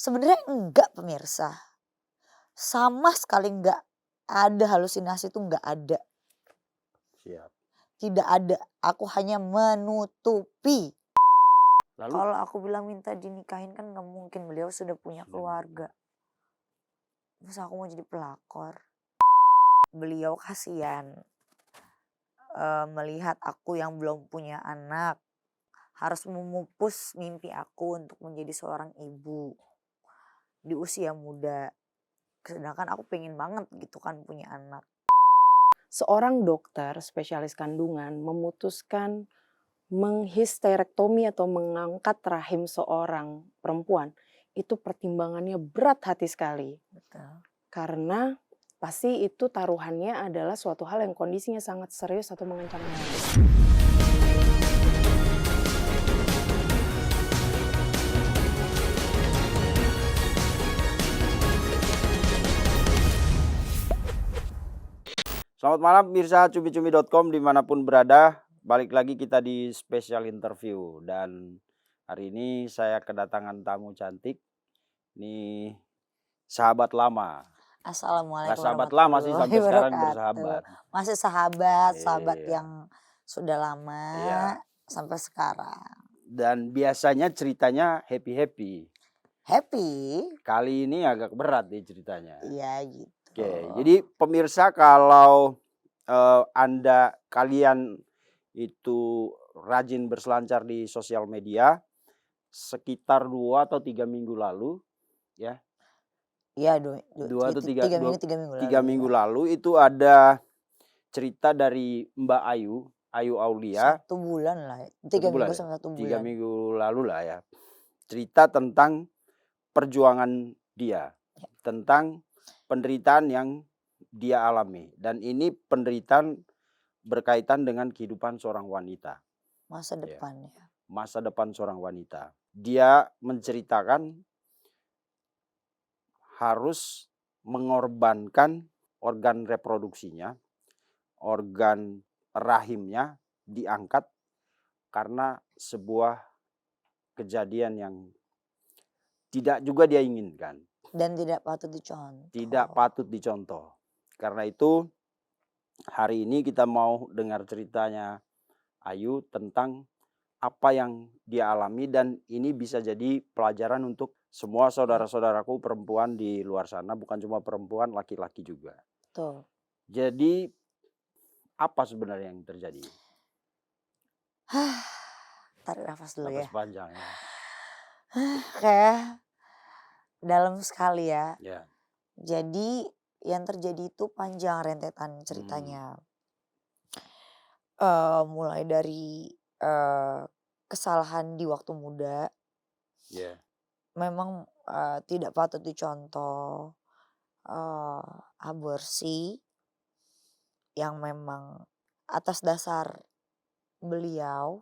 Sebenarnya enggak pemirsa, sama sekali enggak ada halusinasi itu enggak ada, Siap. tidak ada, aku hanya menutupi. Lalu Kalau aku bilang minta dinikahin kan nggak mungkin, beliau sudah punya keluarga. Masa aku mau jadi pelakor? Beliau kasihan melihat aku yang belum punya anak harus memupus mimpi aku untuk menjadi seorang ibu di usia muda. Sedangkan aku pengen banget gitu kan punya anak. Seorang dokter spesialis kandungan memutuskan menghisterektomi atau mengangkat rahim seorang perempuan, itu pertimbangannya berat hati sekali. Betul. Karena pasti itu taruhannya adalah suatu hal yang kondisinya sangat serius atau mengancam nyawa. selamat malam pemirsa cumi-cumi.com dimanapun berada. Balik lagi kita di spesial interview. Dan hari ini saya kedatangan tamu cantik. Ini sahabat lama. Assalamualaikum Gak sahabat lama sih, warahmatullahi sampai sekarang wabarakatuh. bersahabat. Masih sahabat Iya. yang sudah lama Iya. sampai sekarang. Dan biasanya ceritanya happy-happy. Happy? Kali ini agak berat nih ceritanya. Iya gitu. Oke, jadi pemirsa kalau kalian itu rajin berselancar di sosial media, sekitar 2 atau 3 minggu lalu, ya. Iya, 3 minggu lalu itu ada cerita dari Mbak Ayu Aulia. 1 bulan lah, 1 3 bulan minggu ya? sampai 1 3 bulan. minggu lalu lah ya. Cerita tentang perjuangan dia, tentang penderitaan yang dia alami. Dan ini penderitaan berkaitan dengan kehidupan seorang wanita. Masa Ya. depannya. Masa depan seorang wanita. Dia menceritakan harus mengorbankan organ reproduksinya, organ rahimnya diangkat karena sebuah kejadian yang tidak juga dia inginkan. Dan tidak patut dicontoh. Tidak patut dicontoh. Karena itu hari ini kita mau dengar ceritanya Ayu tentang apa yang dia alami, dan ini bisa jadi pelajaran untuk semua saudara-saudaraku perempuan di luar sana, bukan cuma perempuan, laki-laki juga. Betul. Jadi apa sebenarnya yang terjadi? Tarik nafas dulu Napas ya. panjang ya. Kayak dalam sekali ya. Ya. Jadi yang terjadi itu panjang rentetan ceritanya. Mulai dari kesalahan di waktu muda. Ya. Memang tidak patut dicontoh. Aborsi yang memang atas dasar beliau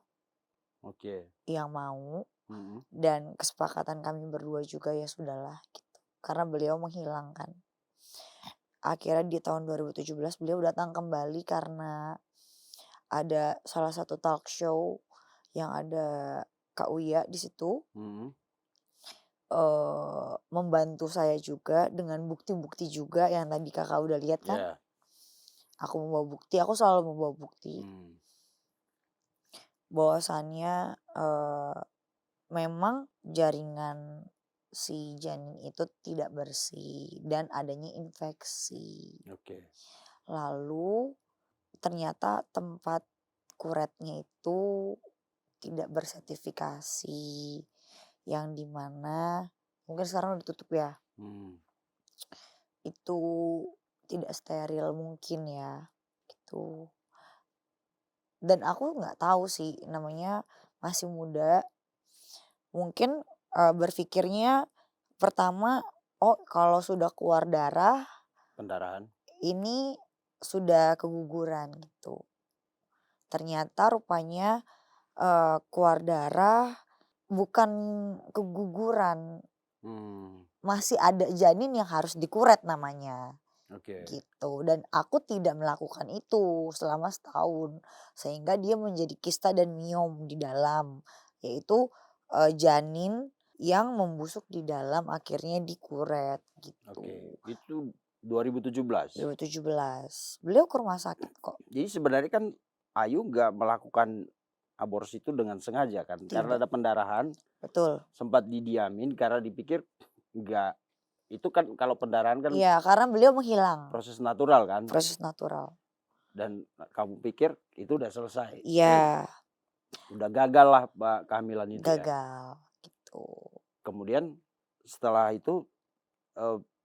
Oke. yang mau, Mm-mm. dan kesepakatan kami berdua juga ya sudahlah gitu. Karena beliau menghilangkan. Akhirnya di tahun 2017 beliau datang kembali karena ada salah satu talk show yang ada Kak Uya di situ. Mm-mm. Membantu saya juga dengan bukti-bukti juga yang tadi kakak udah lihat kan. Ya. Aku membawa bukti, aku selalu membawa bukti. Bahwasannya memang jaringan si janin itu tidak bersih dan adanya infeksi. Oke. Lalu ternyata tempat kuretnya itu tidak bersertifikasi, yang dimana mungkin sekarang udah ditutup ya. Itu tidak steril mungkin ya gitu. Dan aku nggak tahu sih, namanya masih muda. Mungkin berpikirnya pertama, oh kalau sudah keluar darah, Pendarahan. ini sudah keguguran gitu. Ternyata rupanya keluar darah bukan keguguran. Masih ada janin yang harus dikuret namanya. Oke. Gitu. Dan aku tidak melakukan itu selama setahun. Sehingga dia menjadi kista dan miom di dalam. Yaitu janin yang membusuk di dalam akhirnya dikuret gitu. Oke, itu 2017. 2017. Beliau ke rumah sakit kok. Jadi sebenarnya kan Ayu nggak melakukan aborsi itu dengan sengaja kan? Karena Tidak. ada pendarahan, Betul. sempat didiamin karena dipikir nggak, itu kan kalau pendarahan kan Iya, karena beliau menghilang. proses natural kan? Proses natural. Dan kamu pikir itu udah selesai. Iya, Udah gagal lah kehamilan itu ya. gagal gitu. Kemudian setelah itu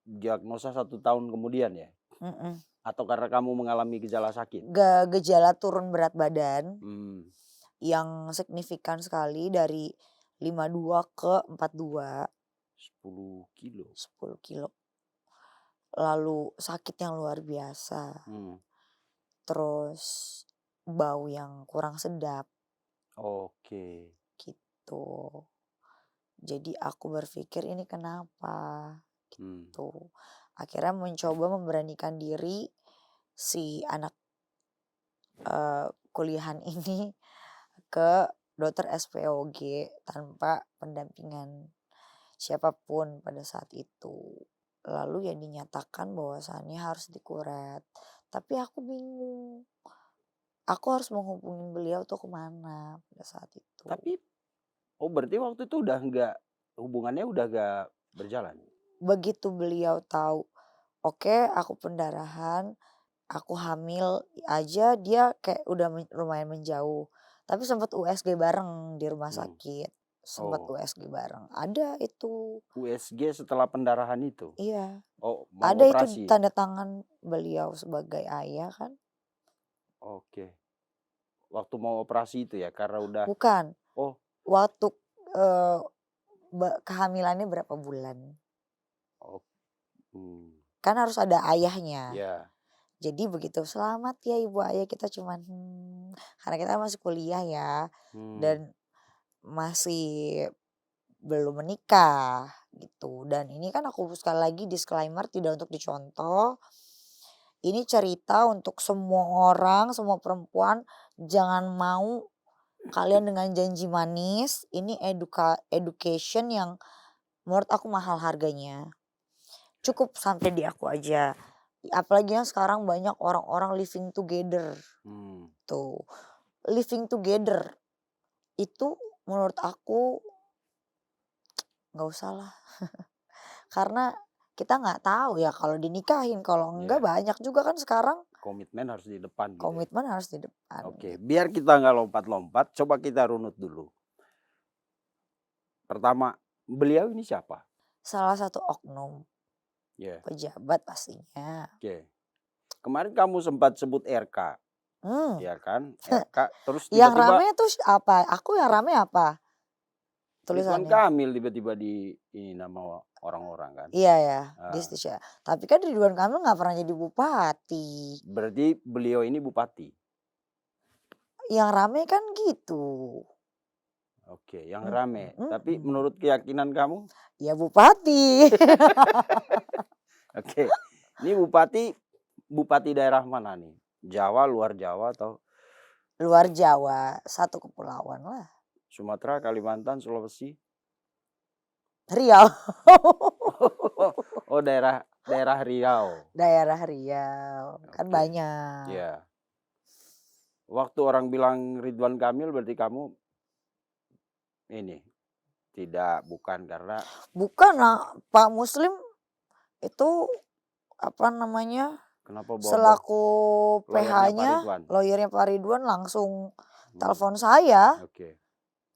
diagnosa 1 tahun kemudian ya? Mm-mm. Atau karena kamu mengalami gejala sakit? Gejala turun berat badan Hmm. yang signifikan sekali dari 52 ke 42, 10 kilo. 10 kilo. Lalu sakit yang luar biasa. Terus bau yang kurang sedap Oke. gitu. Jadi aku berpikir ini kenapa gitu. Akhirnya mencoba memberanikan diri si anak kuliahan ini ke dokter SPOG tanpa pendampingan siapapun pada saat itu. Lalu ya dinyatakan bahwasannya harus dikuret. Tapi aku bingung. Aku harus menghubungin beliau tuh kemana pada saat itu. Tapi berarti waktu itu udah nggak, hubungannya udah nggak berjalan? Begitu beliau tahu, oke aku pendarahan, aku hamil aja, dia kayak udah lumayan menjauh. Tapi sempat USG bareng di rumah sakit. Sempat Oh. USG bareng. Ada itu. USG setelah pendarahan itu? Iya. Oh, mau Ada operasi? itu tanda tangan beliau sebagai ayah kan. Oke. Waktu mau operasi itu ya karena udah. Bukan. Oh. Waktu kehamilannya berapa bulan. Oh. Kan harus ada ayahnya. Ya. Jadi begitu, selamat ya ibu ayah, kita cuman karena kita masih kuliah ya. Dan masih belum menikah gitu. Dan ini kan aku sekali lagi disclaimer, tidak untuk dicontoh. Ini cerita untuk semua orang, semua perempuan, jangan mau kalian dengan janji manis. Ini education yang menurut aku mahal harganya. Cukup sampai di aku aja. Apalagi yang sekarang banyak orang-orang living together. Tuh. Living together itu menurut aku nggak usah lah. Karena kita nggak tahu ya kalau dinikahin, kalau enggak banyak juga kan sekarang. Komitmen harus di depan. Komitmen harus di depan. Oke, biar kita nggak lompat-lompat, coba kita runut dulu. Pertama, beliau ini siapa? Salah satu oknum. Pejabat pastinya. Oke. Kemarin kamu sempat sebut RK. Ya kan? RK terus tiba-tiba. Yang rame tuh apa? Aku yang rame apa? Ridwan Tulisannya. Kamil tiba-tiba di ini nama orang-orang kan. Iya ya, ya. Tapi kan Ridwan Kamil nggak pernah jadi bupati. Berarti beliau ini bupati. Yang rame kan gitu. Oke, yang rame. Tapi menurut keyakinan kamu? Ya bupati. Oke. Ini bupati daerah mana nih? Jawa, luar Jawa atau? Luar Jawa, satu kepulauan lah. Sumatera, Kalimantan, Sulawesi? Riau. Oh, daerah Riau. Daerah Riau. Kan banyak. Iya. Waktu orang bilang Ridwan Kamil berarti kamu ini bukan karena. Bukan lah, Pak Muslim itu apa namanya? Kenapa selaku PH-nya, lawyernya Pak Ridwan langsung telepon saya.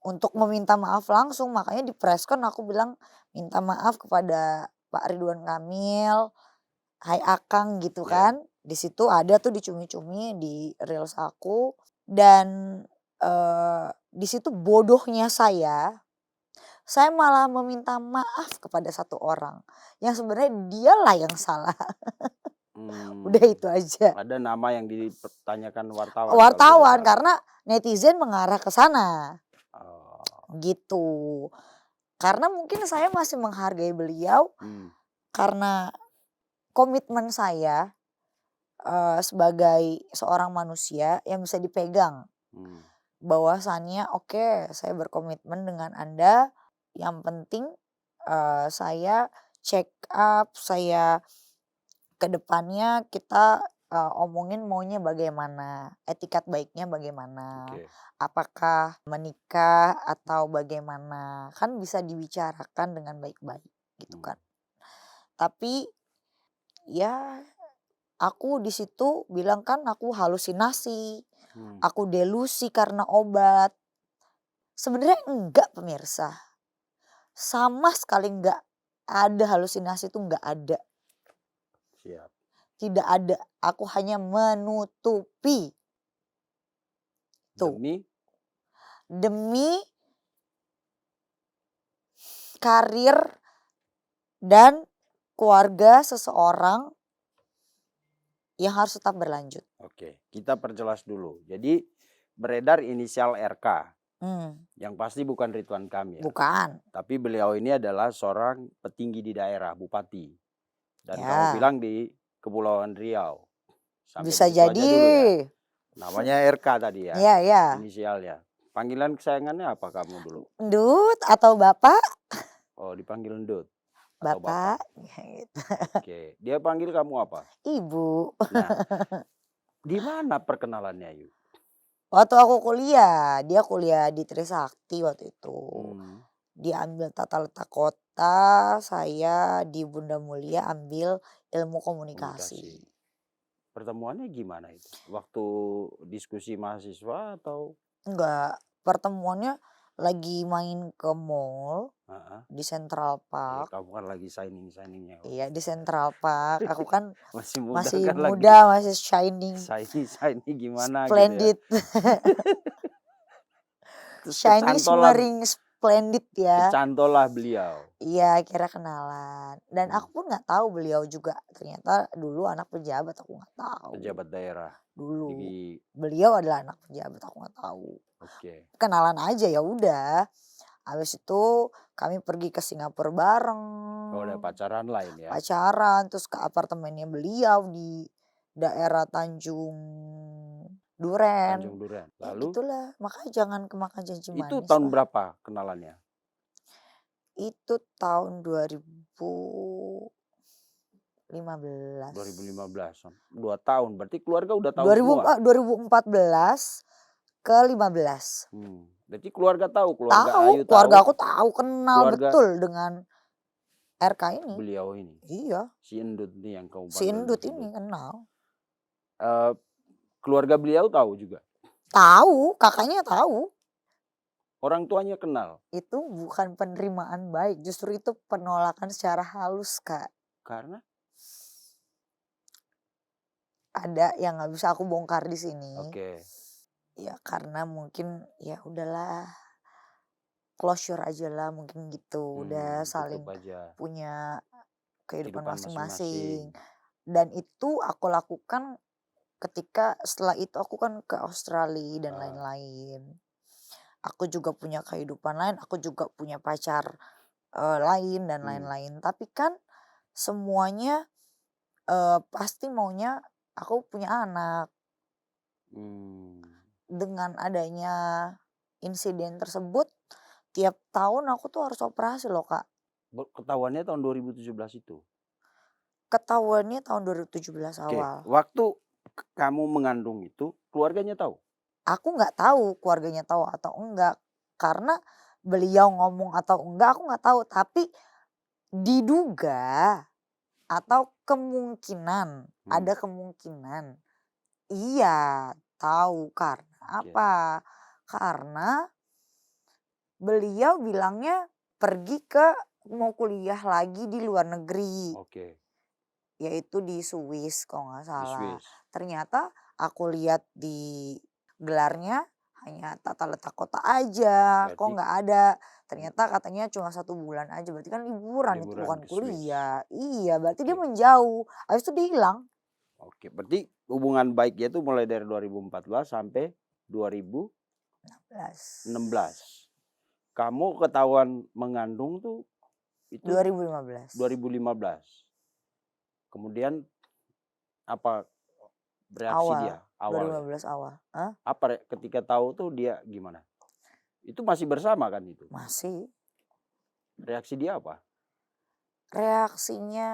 Untuk meminta maaf langsung, makanya di preskon aku bilang minta maaf kepada Pak Ridwan Kamil, hai Akang gitu kan. Di situ ada tuh dicumi-cumi di reels aku. Dan di situ bodohnya saya malah meminta maaf kepada satu orang yang sebenarnya dialah yang salah. Udah itu aja. Ada nama yang dipertanyakan wartawan. Wartawan karena netizen mengarah ke sana. Gitu. Karena mungkin saya masih menghargai beliau karena komitmen saya sebagai seorang manusia yang bisa dipegang. Bahwasannya oke, saya berkomitmen dengan Anda Yang penting saya check up, saya ke depannya kita omongin maunya bagaimana, etikat baiknya bagaimana, Oke. apakah menikah atau bagaimana, kan bisa dibicarakan dengan baik-baik gitu kan. Tapi ya aku di situ bilang kan aku halusinasi, aku delusi karena obat. Sebenarnya enggak pemirsa, sama sekali enggak ada halusinasi itu enggak ada. Siap. Tidak ada, aku hanya menutupi. Tuh. Demi Demi karir dan keluarga seseorang yang harus tetap berlanjut. Oke, kita perjelas dulu. Jadi beredar inisial RK, yang pasti bukan Ridwan Kamil. Bukan. Tapi beliau ini adalah seorang petinggi di daerah, bupati. Dan kamu Ya. bilang di Kepulauan Riau. Sampai Bisa di situ aja jadi. dulu ya. Namanya RK tadi ya. Iya, iya. Inisialnya. Panggilan kesayangannya apa kamu dulu? Ndut atau Bapak? Oh, dipanggil Ndut atau Bapak. Bapak. Ya, gitu. Oke, dia panggil kamu apa? Ibu. Nah, di mana perkenalannya, Yu? Waktu aku kuliah, dia kuliah di Trisakti waktu itu. Dia ambil tata letak kota, saya di Bunda Mulia ambil ilmu komunikasi. Pertemuannya gimana itu? Waktu diskusi mahasiswa atau? Enggak, pertemuannya lagi main ke mall di Central Park. Kamu kan lagi shining-shiningnya. Iya, di Central Park. Aku kan masih muda, masih kan muda, masih shining. Shiny gimana Splendid. gitu ya. Shiny, shimmering, splendid ya. Kecantol lah beliau. Iya, kira kenalan. Dan aku pun nggak tahu beliau juga. Ternyata dulu anak pejabat, aku nggak tahu. Pejabat daerah. Dulu. Di... Beliau adalah anak pejabat, aku nggak tahu. Oke. Kenalan aja ya udah. Habis itu kami pergi ke Singapura bareng. Oh, ada pacaran lain ya. Pacaran, terus ke apartemennya beliau di daerah Tanjung Duren. Tanjung Duren. Ya Lalu gitulah, makanya jangan kemakan janji manis. itu tahun lah. berapa kenalannya? Itu tahun 2015. 2015. 2 tahun. Berarti keluarga udah tahu 2014 ke 15. Berarti keluarga tahu, keluarga Tahu, Ayu keluarga tahu. aku tahu, kenal Keluarga betul dengan RK ini. Beliau ini. Iya. Si Endut nih yang kamu panggil. Si Endut ini kenal. Keluarga beliau tahu juga. Tahu, kakaknya tahu. Orang tuanya kenal. Itu bukan penerimaan baik, justru itu penolakan secara halus, Kak. Karena? Ada yang nggak bisa aku bongkar di sini. Oke. Ya karena mungkin ya udahlah, closure aja lah mungkin gitu. Udah saling punya kehidupan masing-masing. Dan itu aku lakukan ketika setelah itu aku kan ke Australia dan lain-lain. Aku juga punya kehidupan lain, aku juga punya pacar lain dan lain-lain. Tapi kan semuanya pasti maunya aku punya anak. Dengan adanya insiden tersebut, tiap tahun aku tuh harus operasi loh, Kak. Ketahuannya tahun 2017 itu? Ketahuannya tahun 2017 awal. Waktu kamu mengandung itu, keluarganya tahu? Aku nggak tahu keluarganya tahu atau enggak. Karena beliau ngomong atau enggak aku nggak tahu. Tapi diduga atau kemungkinan, ada kemungkinan. Iya, tahu karena apa? Karena beliau bilangnya pergi mau kuliah lagi di luar negeri. Yaitu di Swiss kalau nggak salah. Ternyata aku lihat di gelarnya hanya tata letak kota aja. Kok nggak ada. Ternyata katanya cuma 1 bulan aja. Berarti kan liburan itu bukan kuliah. Iya, berarti dia menjauh. Habis itu dia hilang. Oke, berarti hubungan baiknya itu mulai dari 2014 sampai 2016. Kamu ketahuan mengandung tuh itu 2015. Kemudian apa reaksi dia awal? 2015 awal. Apa ketika tahu tuh dia gimana? Itu masih bersama kan itu? Masih. Reaksi dia apa? Reaksinya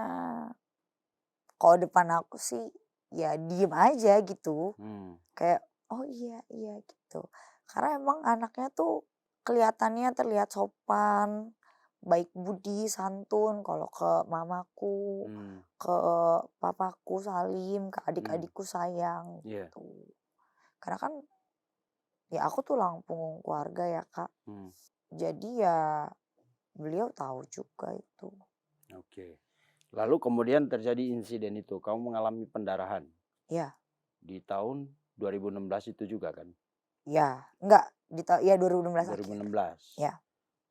kalau depan aku sih ya diem aja gitu. Hmm, Kayak, "Oh iya iya," gitu. Karena emang anaknya tuh kelihatannya terlihat sopan, baik budi, santun kalau ke mamaku, hmm, ke papaku salim, ke hmm, adik-adikku sayang iya, gitu. Karena kan ya aku tulang punggung keluarga ya, Kak. hmm, Jadi ya beliau tahu juga itu. oke. Lalu kemudian terjadi insiden itu, kamu mengalami pendarahan Ya, di tahun 2016 itu juga kan? ya, enggak ya 2016 akhir. 2016. Ya,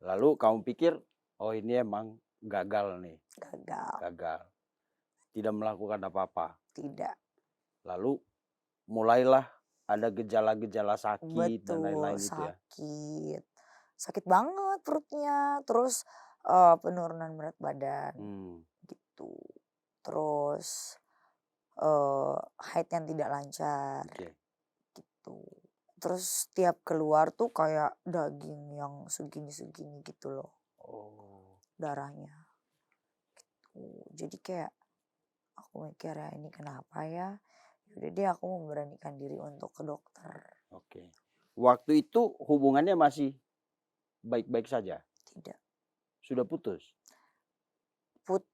Lalu kamu pikir, oh ini emang gagal nih, gagal. gagal. Tidak melakukan apa-apa. Tidak. Lalu mulailah ada gejala-gejala sakit dan Betul, lain-lain itu ya. sakit. Sakit banget perutnya, terus, penurunan berat badan, Hmm, gitu. Terus, haid yang tidak lancar, oke. gitu. Terus tiap keluar tuh kayak daging yang segini-segini gitu loh, Oh, darahnya. Jadi kayak aku mikir, "Ya ini kenapa ya?" Ya udah deh aku memberanikan diri untuk ke dokter. oke. Waktu itu hubungannya masih baik-baik saja? Tidak. Sudah putus?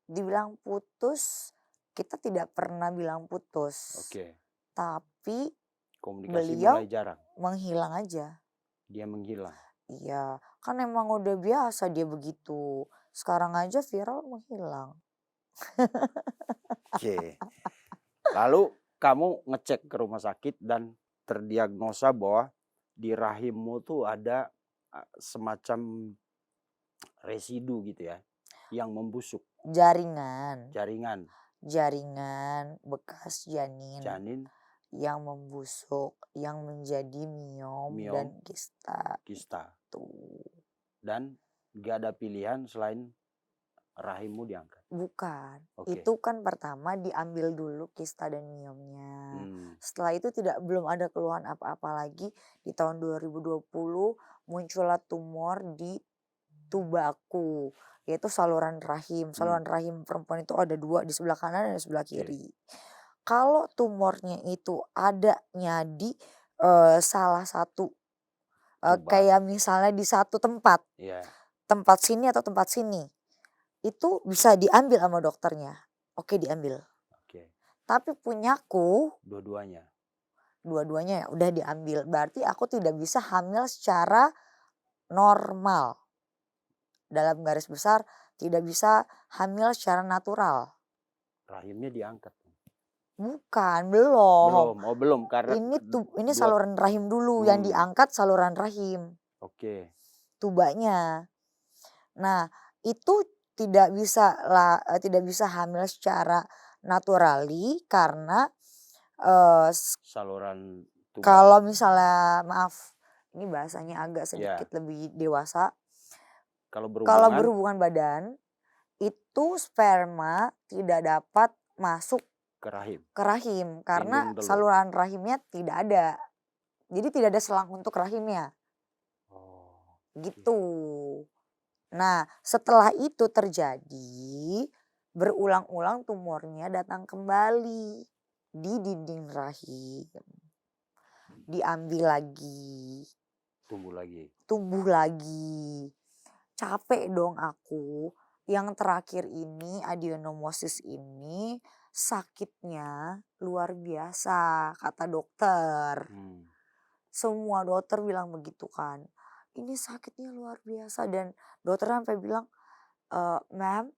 Dibilang putus, kita tidak pernah bilang putus. Oke. Tapi Komunikasi mulai beliau jarang, menghilang aja. dia menghilang. Iya, kan emang udah biasa dia begitu. Sekarang aja viral menghilang. Oke. Lalu kamu ngecek ke rumah sakit dan terdiagnosa bahwa di rahimmu tuh ada semacam residu gitu ya, yang membusuk, Jaringan, jaringan, jaringan bekas janin janin, yang membusuk, yang menjadi miom miom, dan kista kista, tuh. dan gak ada pilihan selain rahimmu diangkat. Bukan, Oke. itu kan pertama diambil dulu kista dan miomnya. Hmm, Setelah itu belum ada keluhan apa-apa lagi. Di tahun 2020 muncullah tumor di tubaku, yaitu saluran rahim. hmm, Saluran rahim perempuan itu ada dua, di sebelah kanan dan di sebelah oke. kiri. Kalau tumornya itu adanya di salah satu, Tuba, kayak misalnya di satu tempat, ya, tempat sini atau tempat sini, itu bisa diambil sama dokternya. Oke diambil. oke. Tapi punyaku, Dua-duanya. dua-duanya ya udah diambil. Berarti aku tidak bisa hamil secara normal. Dalam garis besar tidak bisa hamil secara natural. Rahimnya diangkat. Bukan, belum. Belum, oh belum karena Ini dua. saluran rahim dulu, yang Hmm, diangkat saluran rahim, oke. tubanya. Nah, itu tidak bisa hamil secara naturali karena, Saluran tuba, kalau misalnya maaf, ini bahasanya agak sedikit ya. lebih dewasa. Kalau Kalau berhubungan berhubungan badan, itu sperma tidak dapat masuk ke rahim, ke rahim ke karena indung telur. saluran rahimnya tidak ada. Jadi tidak ada selang untuk rahimnya, Oh, gitu. Nah, setelah itu terjadi, berulang-ulang tumornya datang kembali di dinding rahim. Diambil lagi, tumbuh lagi. tumbuh lagi. Capek dong aku. Yang terakhir ini adenomyosis ini sakitnya luar biasa kata dokter. Hmm, Semua dokter bilang begitu kan. Ini sakitnya luar biasa dan dokter sampai bilang, "Ma'am,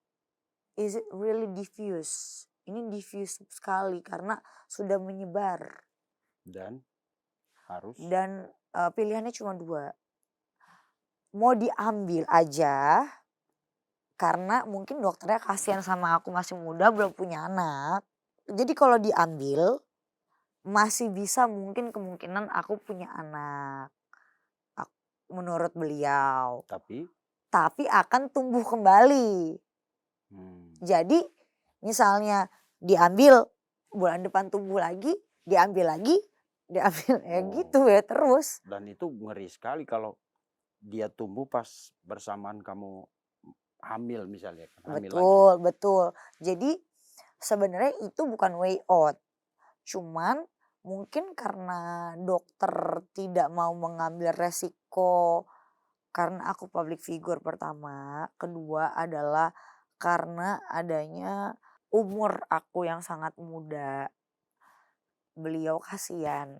is it really diffuse?" Ini diffuse sekali karena sudah menyebar dan harus dan, pilihannya cuma 2. Mau diambil aja karena mungkin dokternya kasihan sama aku masih muda belum punya anak. Jadi kalau diambil masih bisa mungkin kemungkinan aku punya anak, menurut beliau. tapi Tapi akan tumbuh kembali. hmm, Jadi misalnya diambil, bulan depan tumbuh lagi, diambil lagi, diambil ya gitu oh, ya terus. dan itu ngeri sekali kalau dia tumbuh pas bersamaan kamu hamil misalnya kan, hamil lagi. Betul betul. Jadi sebenarnya itu bukan way out, cuman mungkin karena dokter tidak mau mengambil resiko karena aku public figure pertama, kedua adalah karena adanya umur aku yang sangat muda. Beliau kasihan,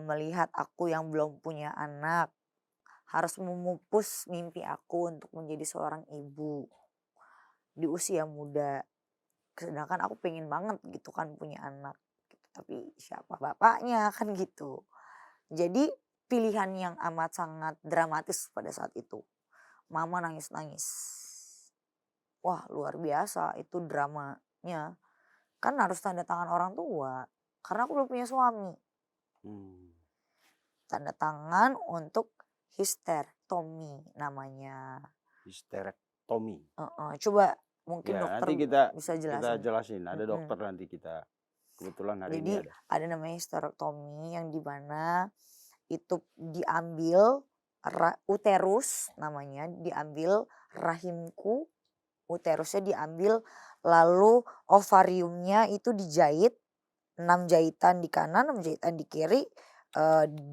melihat aku yang belum punya anak, harus memupus mimpi aku untuk menjadi seorang ibu di usia muda. Sedangkan aku pengen banget gitu kan punya anak gitu, tapi siapa bapaknya kan gitu. Jadi pilihan yang amat sangat dramatis pada saat itu. Mama nangis-nangis. Wah luar biasa itu dramanya. Kan harus tanda tangan orang tua. Karena aku belum punya suami. Hmm. Tanda tangan untuk histerektomi namanya. Histerektomi. Coba mungkin Ya, dokter nanti kita bisa kita jelasin. jelasin. Ada dokter nanti kita. Kebetulan hari ini Jadi ada. ada namanya histerektomi yang dimana itu diambil uterus namanya, diambil rahimku, uterusnya diambil, lalu ovariumnya itu dijahit 6 jahitan di kanan, 6 jahitan di kiri,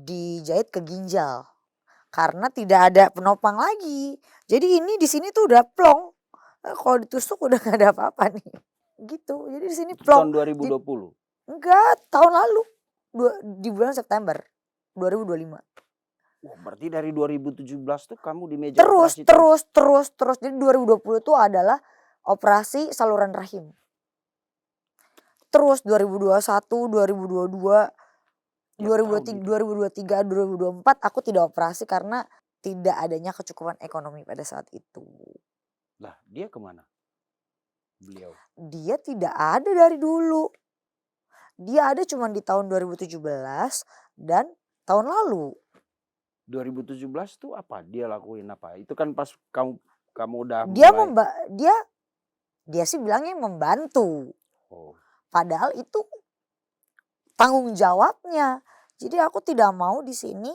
dijahit ke ginjal. Karena tidak ada penopang lagi. Jadi ini di sini tuh udah plong. Kalau ditusuk udah gak ada apa-apa nih. Gitu. Jadi di sini Itu plong. tahun 2020. Enggak, tahun lalu. Di bulan September 2025. Wah, berarti dari 2017 tuh kamu di meja Terus operasi terus. terus terus terus. Jadi 2020 tuh adalah operasi saluran rahim. Terus 2021, 2022, Tiap tahun itu. 2023, 2024 aku tidak operasi karena tidak adanya kecukupan ekonomi pada saat itu. Lah, dia kemana? Beliau. Dia tidak ada dari dulu. Dia ada cuma di tahun 2017 dan tahun lalu. 2017 tuh apa? Dia lakuin apa? Itu kan pas kamu udah Dia mulai. dia sih bilangnya membantu. Oh, Padahal itu tanggung jawabnya. Jadi aku tidak mau di sini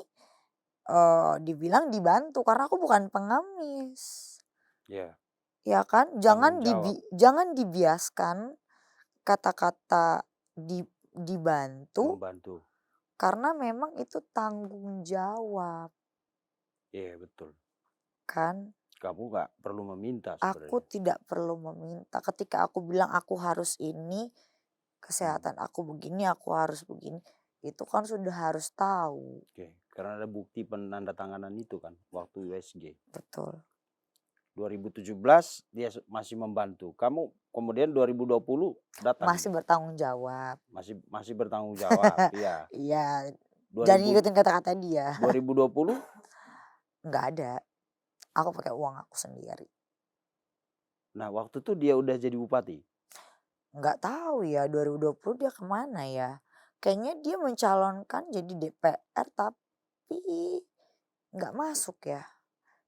dibilang dibantu karena aku bukan pengemis. ya, Ya kan? tanggung jawab. Jangan dibiaskan kata-kata dibantu Membantu. karena memang itu tanggung jawab Iya, betul. kan. Kamu nggak perlu meminta Aku sebenarnya. tidak perlu meminta. Ketika aku bilang aku harus ini, kesehatan aku begini, aku harus begini, itu kan sudah harus tahu. Oke, karena ada bukti penandatanganan itu kan waktu USG. Betul. 2017 dia masih membantu. Kamu kemudian 2020 datang Masih nih. bertanggung jawab. Masih bertanggung jawab. Iya. Iya, jangan 2000 ngikutin kata-kata dia. 2020 Nggak ada. Aku pakai uang aku sendiri. nah waktu itu dia udah jadi bupati. Nggak tahu ya 2020 dia kemana ya. Kayaknya dia mencalonkan jadi DPR tapi nggak masuk ya.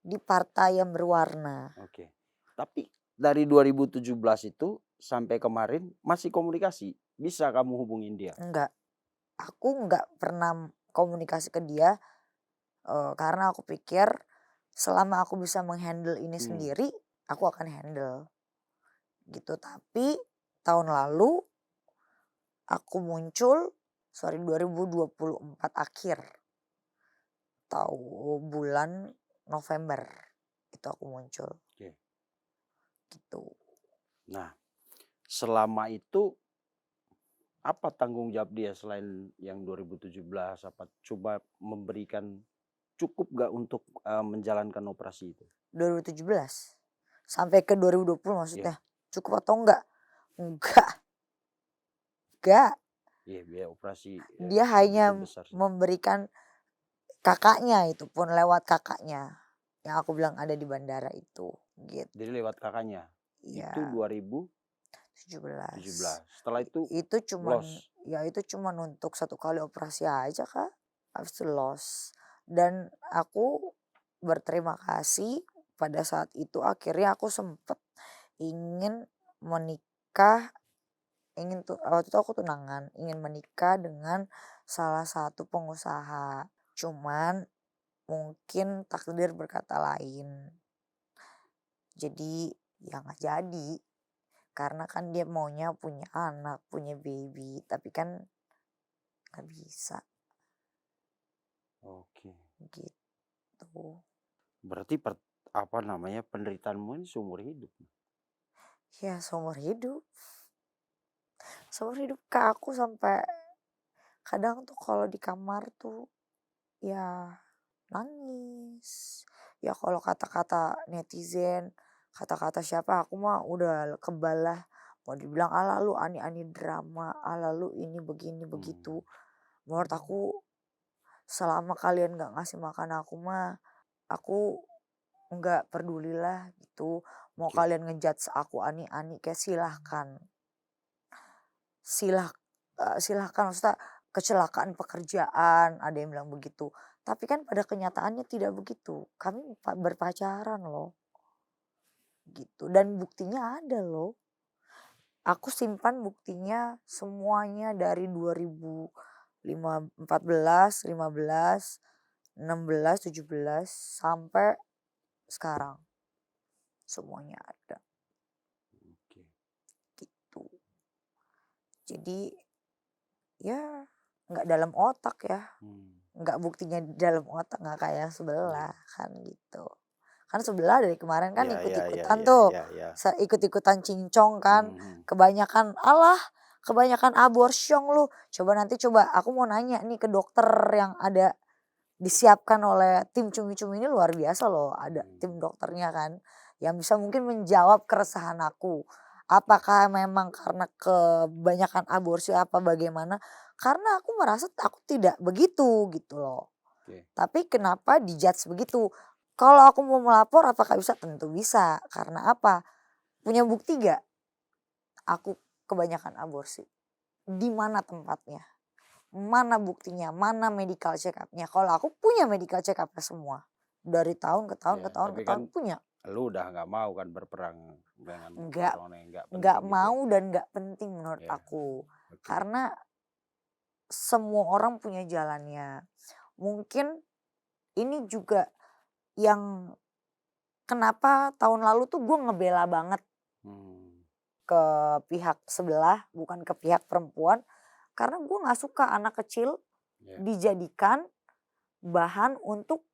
Di partai yang berwarna. Oke. Tapi dari 2017 itu sampai kemarin masih komunikasi. Bisa kamu hubungin dia? Enggak. Aku nggak pernah komunikasi ke dia karena aku pikir selama aku bisa menghandle ini sendiri, aku akan handle. Gitu. Tapi tahun lalu aku muncul 2024 akhir. Tahu bulan November itu aku muncul. Oke. Gitu. Nah, selama itu apa tanggung jawab dia selain yang 2017? Apa coba memberikan cukup gak untuk menjalankan operasi itu? 2017 sampai ke 2020 maksudnya. Cukup atau enggak? Enggak. Iya, biaya operasi Dia hanya besar sih. memberikan kakaknya, itu pun lewat kakaknya yang aku bilang ada di bandara itu gitu. Jadi lewat kakaknya. Iya. Itu 2017. 17. Setelah itu Itu cuman loss. ya itu cuman untuk 1 kali operasi aja Kak. Habis itu loss. Dan aku berterima kasih pada saat itu akhirnya aku sempet ingin menikah, waktu itu aku tunangan, ingin menikah dengan salah satu pengusaha. Cuman mungkin takdir berkata lain. Jadi ya nggak jadi. Karena kan dia maunya punya anak, punya baby. Tapi kan nggak bisa Oke. gitu. Berarti penderitaanmu ini seumur hidup? Ya seumur hidup. Seumur hidup Kak, aku sampai kadang tuh kalau di kamar tuh ya nangis. Ya kalau kata-kata netizen, kata-kata siapa aku mah udah kebal lah. Mau dibilang ala lu ani-ani drama, ala lu ini begini begitu. Menurut aku selama kalian gak ngasih makan aku mah, aku nggak pedulilah gitu. Mau Oke. kalian ngejudge aku ani-ani kayak silahkan. Silahkan maksudnya kecelakaan pekerjaan ada yang bilang begitu. Tapi kan pada kenyataannya tidak begitu. Kami berpacaran loh. Gitu. Dan buktinya ada loh. Aku simpan buktinya semuanya dari 2014, 15, 16, 17 sampai sekarang. Semuanya ada Oke. gitu. Jadi ya nggak dalam otak ya. Nggak buktinya di dalam otak nggak kayak yang sebelah kan gitu. Kan sebelah dari kemarin kan Ya, ya, ya, ikut-ikutan ya, tuh. ya, ya. Ikut-ikutan cincong kan. Mhm. Kebanyakan aborsyong lu. Coba aku mau nanya nih ke dokter yang ada disiapkan oleh tim cumi-cumi ini luar biasa loh. Ada tim dokternya kan. Yang bisa mungkin menjawab keresahan aku. Apakah memang karena kebanyakan aborsi apa bagaimana? Karena aku merasa aku tidak begitu gitu loh. Oke. Tapi kenapa dijudge begitu? Kalau aku mau melapor apakah bisa? Tentu bisa. Karena apa? Punya bukti gak? Aku kebanyakan aborsi. Di mana tempatnya? Mana buktinya? Mana medical check up-nya? Kalau aku punya medical check up-nya semua. Dari tahun ke tahun Ya, ke tahun tapi ke tahun kan punya. lu udah nggak mau kan berperang dengan Enggak, corona yang nggak enggak penting gitu ya? mau dan enggak penting menurut Ya, aku. oke. Karena semua orang punya jalannya. Mungkin ini juga yang kenapa tahun lalu tuh gue ngebela banget ke pihak sebelah, bukan ke pihak perempuan. Karena gue gak suka anak kecil Ya. dijadikan bahan untuk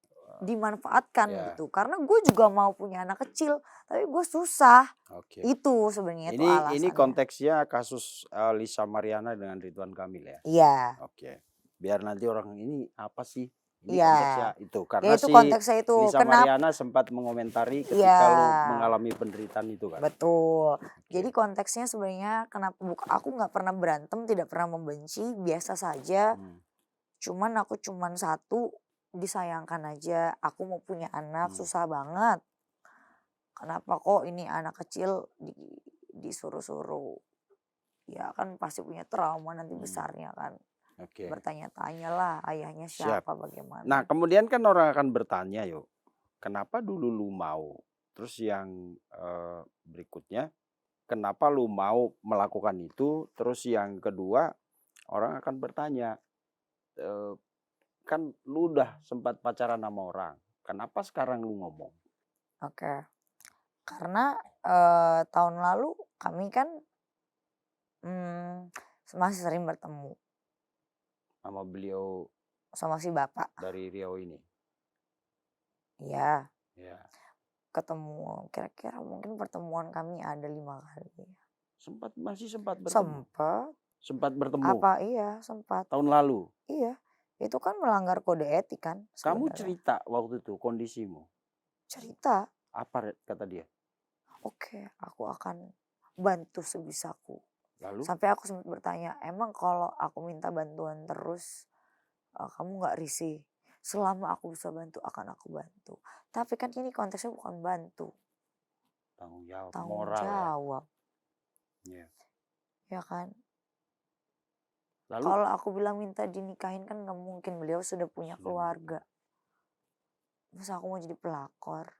dimanfaatkan Ya. gitu. Karena gue juga mau punya anak kecil, tapi gue susah. Oke. Itu sebenarnya itu Ini alasannya. konteksnya kasus Lisa Mariana dengan Ridwan Kamil ya? Iya. Oke. Biar nanti orang ini apa sih? Ini Iya. konteksnya itu. Ya Karena itu si konteksnya itu. Lisa Mariana sempat mengomentari ketika Iya. lu mengalami penderitaan itu kan? Betul. Oke. Jadi konteksnya sebenarnya kenapa aku nggak pernah berantem, tidak pernah membenci, biasa saja. Cuman aku satu, disayangkan aja. Aku mau punya anak susah banget. Kenapa kok ini anak kecil disuruh-suruh? Ya kan pasti punya trauma nanti besarnya kan. Oke. Bertanya-tanya lah ayahnya Siap. siapa bagaimana. Nah kemudian kan orang akan bertanya yuk, kenapa dulu lu mau? Terus yang berikutnya, kenapa lu mau melakukan itu? Terus yang kedua, orang akan bertanya, kan lu udah sempat pacaran sama orang, kenapa sekarang lu ngomong? Oke. Karena tahun lalu kami kan masih sering bertemu Sama beliau sama si bapak. dari Riau ini? Iya. Ya. Ketemu kira-kira mungkin pertemuan kami ada 5 kali. Masih sempat bertemu? Sempat bertemu? Apa iya sempat. Tahun lalu? Iya. Itu kan melanggar kode etik kan Kamu sebenarnya. cerita waktu itu kondisimu? Cerita. Apa kata dia? Oke, aku akan bantu sebisaku. Lalu? Sampai aku sempat bertanya, emang kalau aku minta bantuan terus kamu gak risih? Selama aku bisa bantu akan aku bantu. Tapi kan ini konteksnya bukan bantu. Tanggung jawab, Tanggung moral jawab. ya. Ya kan? Lalu? Kalau aku bilang minta dinikahin kan gak mungkin, beliau sudah punya keluarga. Masa aku mau jadi pelakor?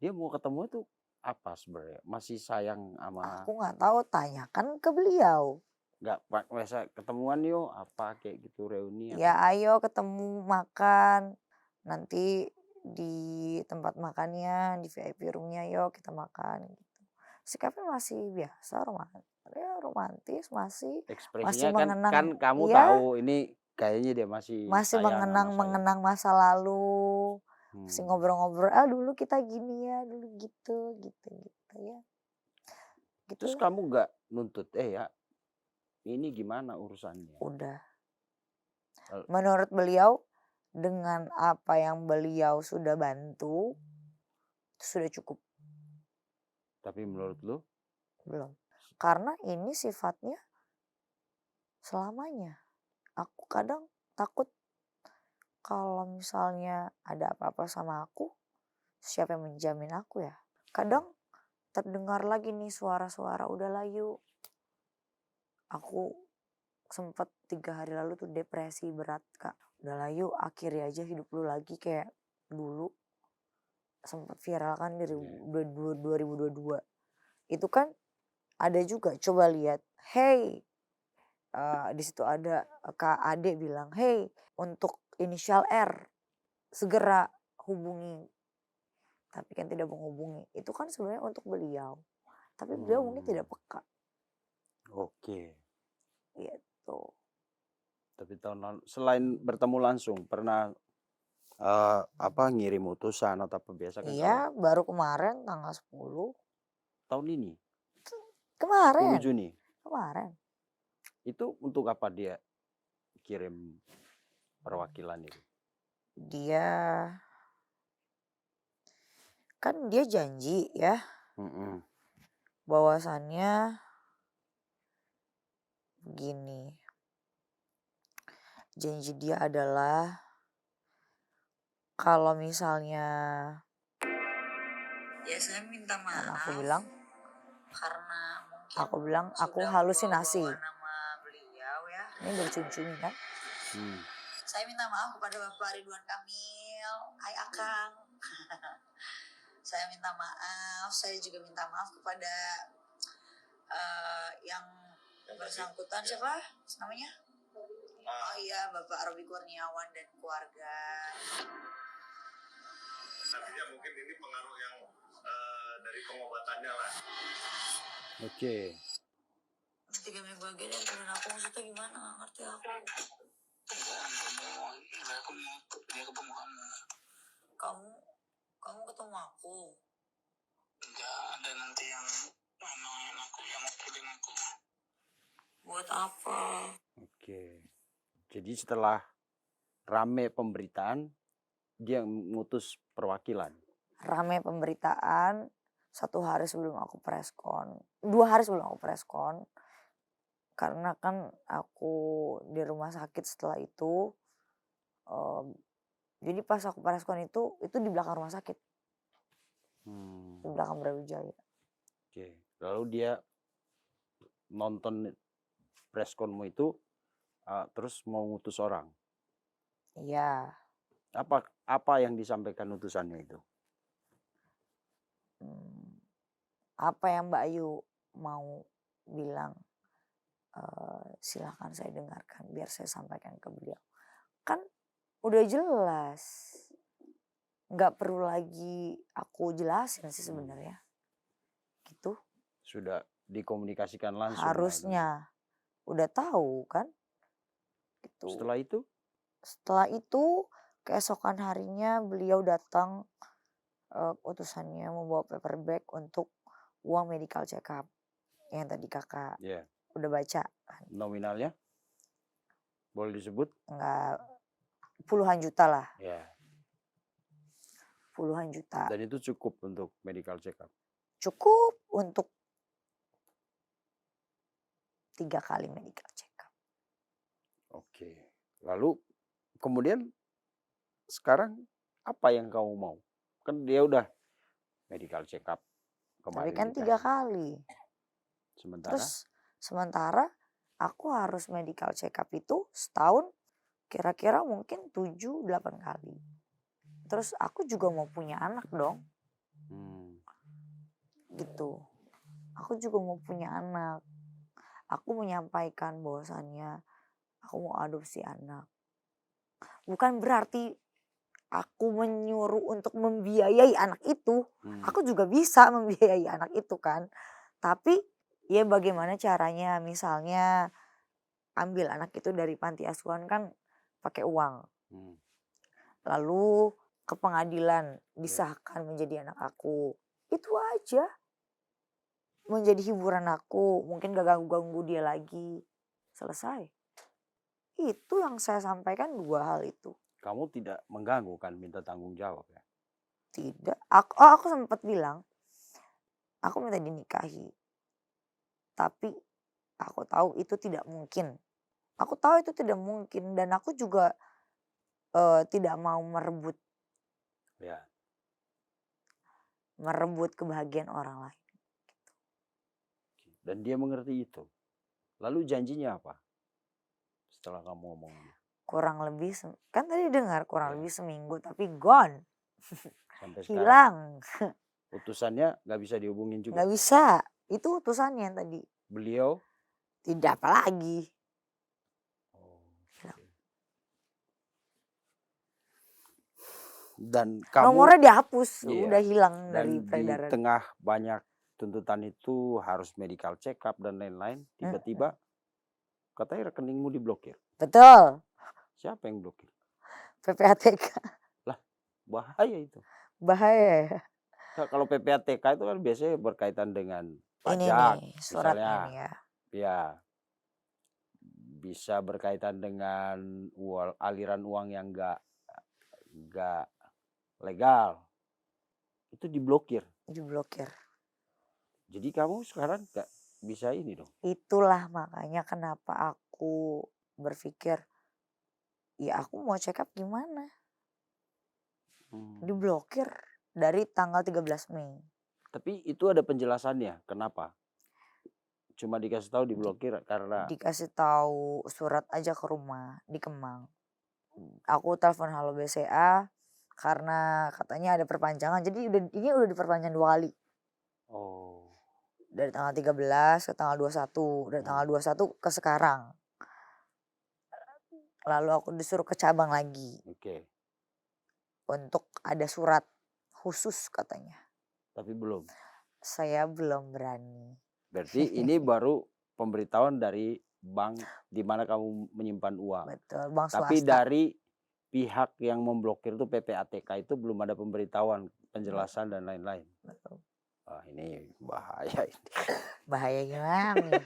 Dia mau ketemu itu apa sebenarnya? Masih sayang sama? Aku gak tahu, tanyakan ke beliau. Nggak, masa ketemuan yuk apa kayak gitu reuni? Ya ayo ketemu makan, nanti di tempat makannya, di VIP room-nya, "Yuk kita makan," gitu. Sikapnya masih biasa romantis, masih Ekspresinya kan mengenang kamu iya, tahu ini kayaknya dia masih masih sayang sama saya. mengenang masa lalu, masih Hmm. ngobrol-ngobrol, "Ah, dulu kita gini ya, dulu gitu," gitu ya, Terus gitulah. kamu nggak nuntut, ya ini gimana urusannya? Udah. Eee, Menurut beliau, dengan apa yang beliau sudah bantu, itu sudah cukup. tapi menurut lu? Belum. Karena ini sifatnya selamanya. Aku kadang takut kalau misalnya ada apa-apa sama aku, siapa yang menjamin aku ya? Kadang terdengar lagi nih suara-suara, "Udahlah yuk." Aku sempet 3 hari lalu tuh depresi berat, Kak. "Udahlah yuk, akhiri aja hidup lu lagi kayak dulu." Sempet viral kan dari Iya. 2022. Itu kan ada juga coba lihat, "Hey," di situ ada Kak Ade bilang, "Hey, untuk inisial R, segera hubungi." Tapi kan tidak menghubungi. Itu kan sebenarnya untuk beliau. Tapi beliau mungkin Mmm, tidak peka, oke. gitu. Tapi tahun lalu selain bertemu langsung pernah, ngirim utusan atau apa biasa kan Iya, kalau baru kemarin tanggal 10. tahun ini, 10 Kemarin, Juni, kemarin. itu untuk apa dia kirim perwakilan itu? Dia kan dia janji ya Mhm, bahwasannya begini, janji dia adalah kalau misalnya ya saya minta maaf. Aku bilang karena mungkin aku bilang aku halusinasi. Nama beliau ya. Ini bercuncut kan? mmm, Saya minta maaf kepada Bapak Ridwan Kamil, Hai Akang. Saya minta maaf, saya juga minta maaf kepada yang bersangkutan siapa namanya? Oh iya, Bapak Robi Kurniawan dan keluarga. Artinya mungkin ini pengaruh yang dari pengobatannya lah. oke. 3 minggu lagi deh, dan aku maksudnya gimana? Nggak ngerti aku. Aku mau dia ketemu kamu. Kamu, kamu ketemu aku. Enggak, ada nanti yang main aku, yang ngikutin aku. Buat apa? Oke. Jadi setelah rame pemberitaan, dia ngutus perwakilan? Rame pemberitaan 1 hari sebelum aku preskon, 2 hari sebelum aku preskon. Karena kan aku di rumah sakit setelah itu. Mmm, jadi pas aku preskon itu di belakang rumah sakit, di Mmm, belakang Brawijaya. oke. Lalu dia nonton preskonmu itu, terus mau ngutus orang? Iya, Apa yang disampaikan utusannya itu? mmm, apa yang Mbak Ayu mau bilang, silakan saya dengarkan biar saya sampaikan ke beliau. Kan udah jelas, nggak perlu lagi aku jelasin sih Mmm, sebenarnya, gitu. sudah dikomunikasikan langsung lah itu. Harusnya udah tahu kan, gitu. Setelah itu? Setelah itu keesokan harinya beliau datang, utusannya membawa paper bag untuk uang medical check up yang tadi Kakak Ya. udah baca kan. Nominalnya boleh disebut? Enggak, puluhan juta lah, Ya. puluhan juta. Dan itu cukup untuk medical check up? Cukup untuk 3 kali medical check up. Oke. Lalu kemudian sekarang apa yang kamu mau? Kan dia udah medical check up Tapi kemarin kan 3 dikasih. kali. Sementara? Terus sementara aku harus medical check up itu setahun kira-kira mungkin 7, 8 kali. Terus aku juga mau punya anak dong, Mmm, gitu. Aku juga mau punya anak. Aku menyampaikan bahwasannya aku mau adopsi anak. Bukan berarti aku menyuruh untuk membiayai anak itu, Hmm. aku juga bisa membiayai anak itu kan. Tapi ya bagaimana caranya, misalnya ambil anak itu dari panti asuhan kan pakai uang. Hmm. Lalu ke pengadilan Ya. disahkan menjadi anak aku. Itu aja. Menjadi hiburan aku, mungkin gak ganggu-ganggu dia lagi. Selesai. Itu yang saya sampaikan, 2 hal itu. Kamu tidak mengganggu kan minta tanggung jawab ya? Tidak, aku sempat bilang, aku minta dinikahi. Tapi aku tahu itu tidak mungkin. Aku tahu itu tidak mungkin dan aku juga tidak mau merebut Ya. kebahagiaan orang lain. Dan dia mengerti itu. Lalu janjinya apa? Setelah kamu ngomong gitu. Kurang lebih kan tadi dengar kurang Ya. lebih seminggu tapi gone. Sampai sekarang. Hilang. Utusannya nggak bisa dihubungin juga. Nggak bisa. Itu utusannya tadi. Beliau Tidak apalagi. oh, Hilang. oke. Dan kamu Nomornya dihapus, iya, udah hilang dari dan di peredaran. tengah banyak tuntutan itu harus medical check up dan lain-lain, tiba-tiba katanya rekeningmu diblokir. Betul. Siapa yang blokir? PPATK. Lah, bahaya itu. Bahaya ya. Nah, kalau PPATK itu kan biasanya berkaitan dengan Ini pajak, nih suratnya misalnya. nih ya. Ya, bisa berkaitan dengan aliran uang yang nggak legal. Itu diblokir. Diblokir. Jadi kamu sekarang nggak bisa ini dong. Itulah makanya kenapa aku berpikir, ya aku mau check up gimana? Diblokir dari tanggal 13 Mei. Tapi itu ada penjelasannya kenapa? Cuma dikasih tahu diblokir karena Dikasih tahu surat aja ke rumah di Kemang. Aku telepon Halo BCA karena katanya ada perpanjangan. Jadi ini udah diperpanjang 2 kali. oh, Dari tanggal 13 ke tanggal 21, dari tanggal 21 ke sekarang. Lalu aku disuruh ke cabang lagi oke. untuk ada surat khusus katanya. Tapi belum. Saya belum berani. Berarti ini baru pemberitahuan dari bank di mana kamu menyimpan uang. Betul, bank Tapi swasta. dari pihak yang memblokir itu PPATK itu belum ada pemberitahuan, penjelasan dan lain-lain. Betul. Wah, ini bahaya ini. Bahaya gimana nih?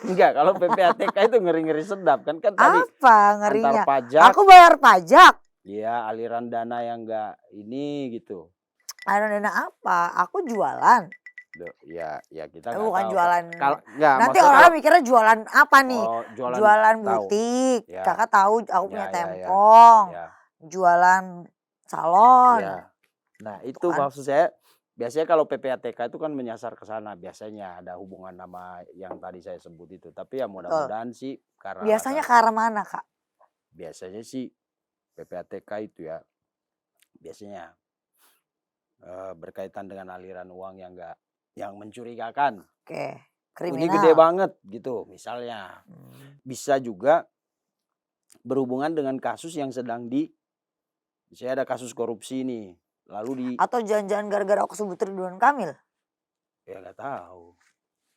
Enggak, kalau PPATK itu ngeri-ngeri sedap kan tadi Apa antar ngerinya? pajak, Aku bayar pajak. ya aliran dana yang enggak ini gitu. Aliran dana apa? Aku jualan. Ya kita nggak Bukan tahu. jualan. Kalau nggak, Nanti maksudnya orang mikirnya jualan apa nih? oh, Jualan tahu. butik. Ya. Kakak tahu aku punya Ya. tempong. Ya. Jualan salon. Ya. Nah, itu kan. maksud saya. Biasanya kalau PPATK itu kan menyasar ke sana. Biasanya ada hubungan nama yang tadi saya sebut itu. Tapi ya mudah-mudahan sih karena Biasanya ke arah mana, Kak? biasanya sih PPATK itu ya biasanya berkaitan dengan aliran uang yang mencurigakan. Oke, Ini kriminal. gede banget gitu misalnya. Hmm. Bisa juga berhubungan dengan kasus yang sedang misalnya ada kasus korupsi nih. Lalu Atau jangan-jangan gara-gara aku sebut Ridwan Kamil? ya nggak tahu.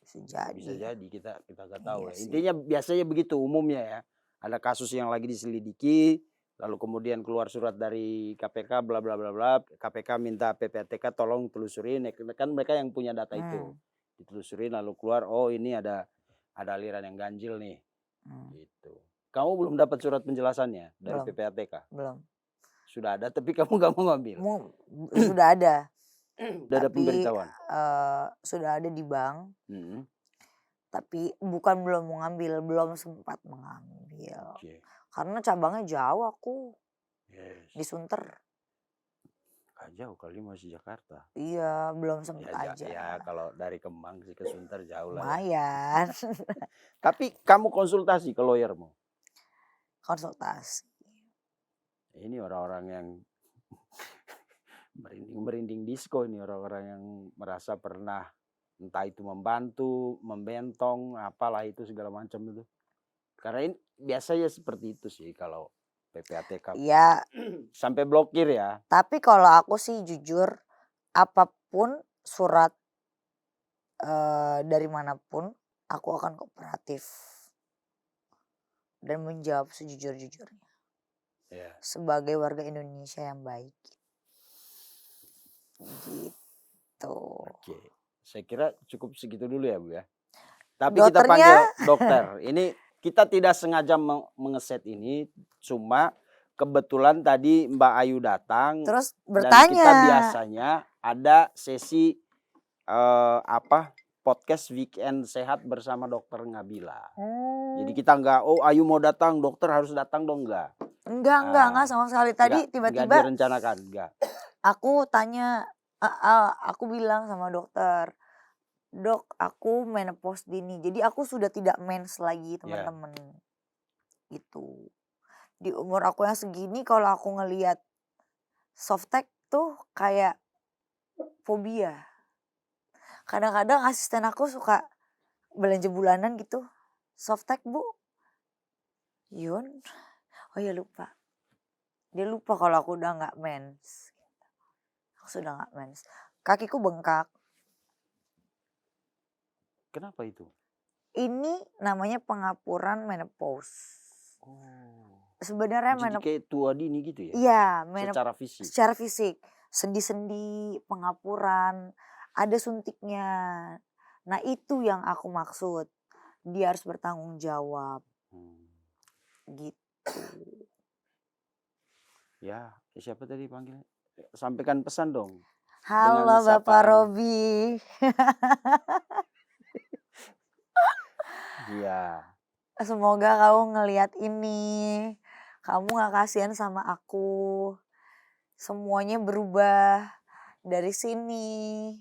Bisa jadi. Bisa jadi kita nggak tahu Iya ya. sih. Intinya biasanya begitu umumnya ya. Ada kasus yang lagi diselidiki, lalu kemudian keluar surat dari KPK bla bla bla bla. KPK minta PPATK tolong telusurin. Kan mereka yang punya data itu. Ditelusurin lalu keluar oh ini ada aliran yang ganjil nih. Gitu. Kamu belum dapat surat penjelasannya dari Belum. PPATK? Belum. Sudah ada tapi kamu nggak mau ngambil. Sudah ada. Sudah ada pemberitahuan. Sudah ada di bank. Hmm. Tapi bukan belum mau ngambil, belum sempat mengambil. Okay. Karena cabangnya jauh aku. Yes. Di Sunter. Jauh kali masih Jakarta. Iya, belum sempat aja. Ya kalau dari Kemang sih ke Sunter jauh lah. Lumayan. Tapi kamu konsultasi ke lawyermu? Konsultasi. Ini orang-orang yang merinding disco ini, orang-orang yang merasa pernah entah itu membantu, membentong, apalah itu segala macam itu. Karena ini biasanya seperti itu sih kalau PPATK Ya, sampai blokir ya. tapi kalau aku sih jujur, apapun surat dari manapun, aku akan kooperatif dan menjawab sejujur-jujurnya Ya. sebagai warga Indonesia yang baik. Gitu. Oke, saya kira cukup segitu dulu ya Bu ya. Tapi kita Dokternya panggil dokter. Ini kita tidak sengaja mengeset ini, cuma kebetulan tadi Mbak Ayu datang terus dan kita bertanya. biasanya ada sesi podcast weekend sehat bersama dokter Ngabila. Jadi kita nggak, oh Ayu mau datang, dokter harus datang dong, enggak. Enggak sama sekali. Tadi Nggak tiba-tiba direncanakan, enggak. aku tanya, aku bilang sama dokter, "Dok, aku menopause dini." Jadi aku sudah tidak mens lagi, Ya. teman-teman. Gitu. Di umur aku yang segini kalau aku ngelihat softtek tuh kayak fobia. Kadang-kadang asisten aku suka belanja bulanan gitu. "Softtek, Bu." Yun. Oh ya lupa. Dia lupa kalau aku udah nggak mens. Aku sudah nggak mens. Kakiku bengkak. Kenapa itu? Ini namanya pengapuran menopause. Oh. Sebenarnya Jadi kayak tua dini gitu ya? Iya, Secara fisik. secara fisik. Sendi-sendi, pengapuran, ada suntiknya. Nah itu yang aku maksud. Dia harus bertanggung jawab. Gitu. Ya, siapa tadi panggilnya? Sampaikan pesan dong. Halo dengan Bapak sapaan. Robi. Iya. Semoga kamu ngelihat ini. Kamu gak kasihan sama aku. Semuanya berubah. Dari sini.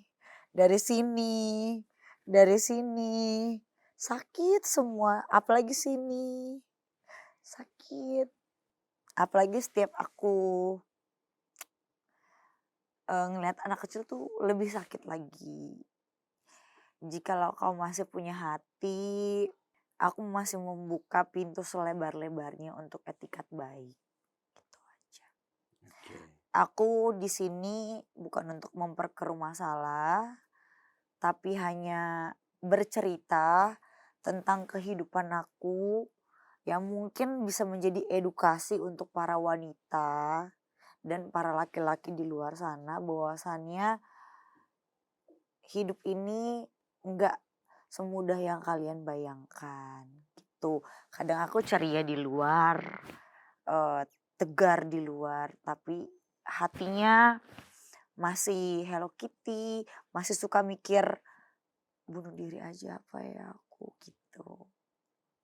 Dari sini. Dari sini. Sakit semua. Apalagi sini. Sakit. Apalagi setiap aku ngeliat anak kecil tuh lebih sakit lagi. Jikalau kau masih punya hati, aku masih membuka pintu selebar-lebarnya untuk etikat baik. Gitu aja. Okay. Aku di sini bukan untuk memperkeruh masalah, tapi hanya bercerita tentang kehidupan aku yang mungkin bisa menjadi edukasi untuk para wanita dan para laki-laki di luar sana, bahwasannya hidup ini enggak semudah yang kalian bayangkan gitu. Kadang aku ceria di luar, tegar di luar, tapi hatinya masih Hello Kitty, masih suka mikir bunuh diri aja apa ya aku gitu.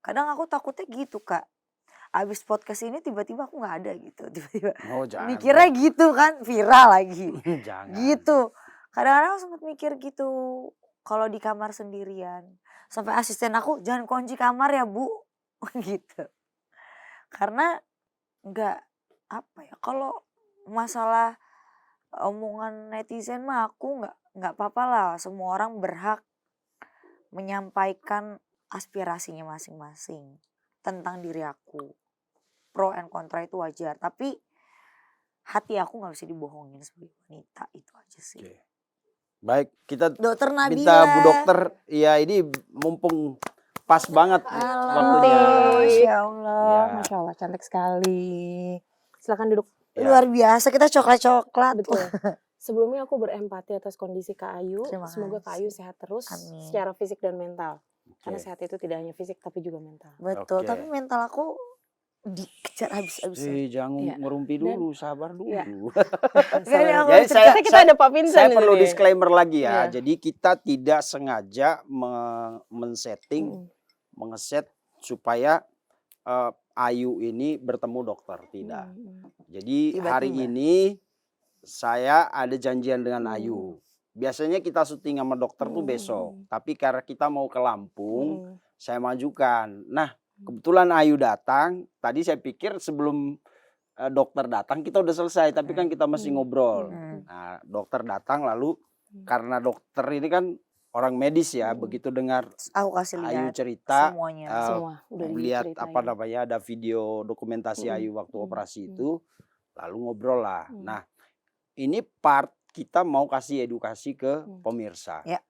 Kadang aku takutnya gitu Kak. Abis podcast ini tiba-tiba aku gak ada gitu. Tiba-tiba Oh, jangan. mikirnya gitu kan, viral lagi. Jangan. Gitu. Kadang-kadang aku sempat mikir gitu. Kalau di kamar sendirian. Sampai asisten aku, "Jangan kunci kamar ya Bu." Gitu. Karena gak apa ya. Kalau masalah omongan netizen mah aku gak apa-apa lah. Semua orang berhak menyampaikan aspirasinya masing-masing tentang diri aku. Pro and kontra itu wajar, tapi hati aku gak bisa dibohongin sebagai wanita, itu aja sih. Okay. Baik, kita Dokter Nabila. minta Bu Dokter, ya ini mumpung pas banget waktunya. Masya Allah. Ya. Masya Allah, cantik sekali. Silakan duduk. Ya. Luar biasa, kita coklat-coklat. Betul. Sebelumnya aku berempati atas kondisi Kak Ayu. Terima Semoga Kak Ayu kasih. sehat terus. Amin. Secara fisik dan mental. Karena Oke. sehat itu tidak hanya fisik tapi juga mental. Betul, Oke. tapi mental aku dikejar habis-habisan. Jangan Iya. ngerumpi dulu, sabar dulu. Iya. Gak ada aku Jadi cerita. Kita ada Pak Vincent saya di perlu sini. disclaimer lagi ya. Iya. Jadi kita tidak sengaja men-setting, mengeset supaya Ayu ini bertemu dokter, tidak. Jadi Tiba-tiba. hari ini saya ada janjian dengan Ayu. Biasanya kita syuting sama dokter tuh besok, tapi karena kita mau ke Lampung, saya majukan. Nah, kebetulan Ayu datang. Tadi saya pikir sebelum dokter datang kita udah selesai, tapi kan kita masih ngobrol. Nah, dokter datang lalu karena dokter ini kan orang medis ya, Mm-mm. begitu dengar Terus aku kasih Ayu lihat cerita, semuanya. Semua udah lihat apa diceritain. namanya, ada video dokumentasi Mm-mm. Ayu waktu Mm. operasi Mm. itu, lalu ngobrol lah. Mm. Nah, ini part kita mau kasih edukasi ke Mm. pemirsa. Ya,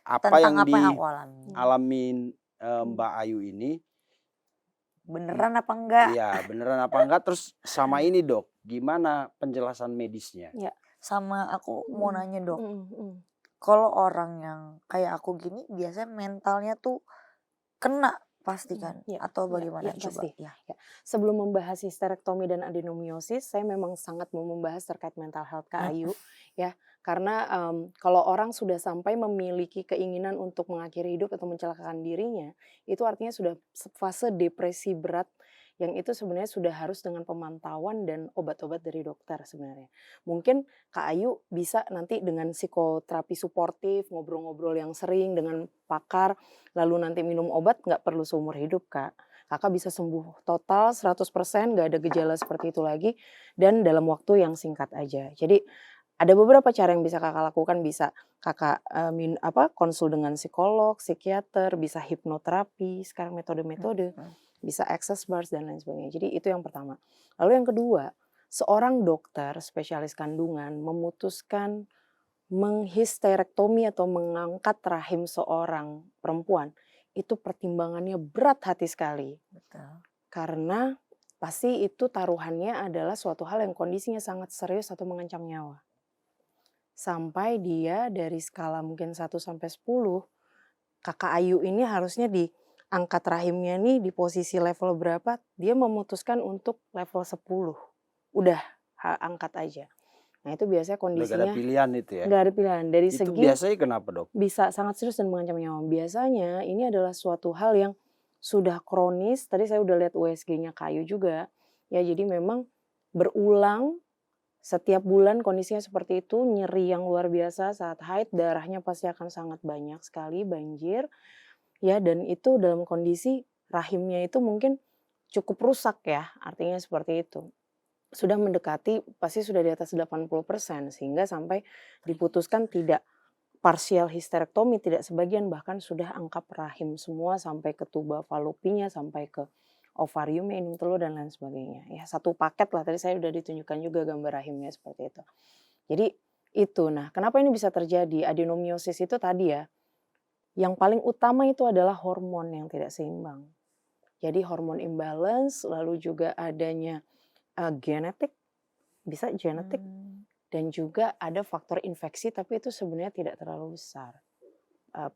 Apa tentang yang apa yang aku alami. dialamin Mbak Ayu ini, Beneran apa enggak? iya beneran apa enggak? Terus sama ini dok, gimana penjelasan medisnya? Ya. Sama aku mau nanya dok, Mm. Mm. kalau orang yang kayak aku gini biasanya mentalnya tuh kena pasti kan? Ya, Atau ya, bagaimana ya, coba? pasti. Ya. Ya. Sebelum membahas histerektomi dan adenomiosis, saya memang sangat mau membahas terkait mental health Kak Ayu, ya. Karena kalau orang sudah sampai memiliki keinginan untuk mengakhiri hidup atau mencelakakan dirinya, itu artinya sudah fase depresi berat yang itu sebenarnya sudah harus dengan pemantauan dan obat-obat dari dokter sebenarnya. Mungkin Kak Ayu bisa nanti dengan psikoterapi suportif, ngobrol-ngobrol yang sering dengan pakar, lalu nanti minum obat nggak perlu seumur hidup Kak. Kakak bisa sembuh total 100%, nggak ada gejala seperti itu lagi, dan dalam waktu yang singkat aja. Jadi ada beberapa cara yang bisa Kakak lakukan, bisa Kakak konsul dengan psikolog, psikiater, bisa hipnoterapi, sekarang metode-metode, bisa access bars dan lain sebagainya. Jadi itu yang pertama. Lalu yang kedua, seorang dokter spesialis kandungan memutuskan menghisterektomi atau mengangkat rahim seorang perempuan, itu pertimbangannya berat hati sekali. Betul. Karena pasti itu taruhannya adalah suatu hal yang kondisinya sangat serius atau mengancam nyawa. Sampai dia dari skala mungkin 1 sampai 10, Kakak Ayu ini harusnya diangkat rahimnya nih di posisi level berapa, dia memutuskan untuk level 10. Udah, angkat aja. Nah itu biasanya Udah gak ada kondisinya pilihan itu ya? nggak ada pilihan. Dari Itu segi biasanya kenapa dok? bisa sangat serius dan mengancam nyawa. Biasanya ini adalah suatu hal yang sudah kronis, tadi saya udah lihat USG-nya Kak Ayu juga, ya jadi memang berulang setiap bulan kondisinya seperti itu, nyeri yang luar biasa saat haid, darahnya pasti akan sangat banyak sekali, banjir, ya dan itu dalam kondisi rahimnya itu mungkin cukup rusak ya, artinya seperti itu. Sudah mendekati, pasti sudah di atas 80%, sehingga sampai diputuskan tidak parsial histerektomi, tidak sebagian, bahkan sudah angkat rahim semua sampai ke tuba falopinya, sampai ke ovariumnya, indung telur dan lain sebagainya. Ya satu paket lah, tadi saya udah ditunjukkan juga gambar rahimnya seperti itu. Jadi itu, nah kenapa ini bisa terjadi? Adenomiosis itu tadi ya, yang paling utama itu adalah hormon yang tidak seimbang. Jadi hormon imbalance, lalu juga adanya genetik, bisa genetik, dan juga ada faktor infeksi, tapi itu sebenarnya tidak terlalu besar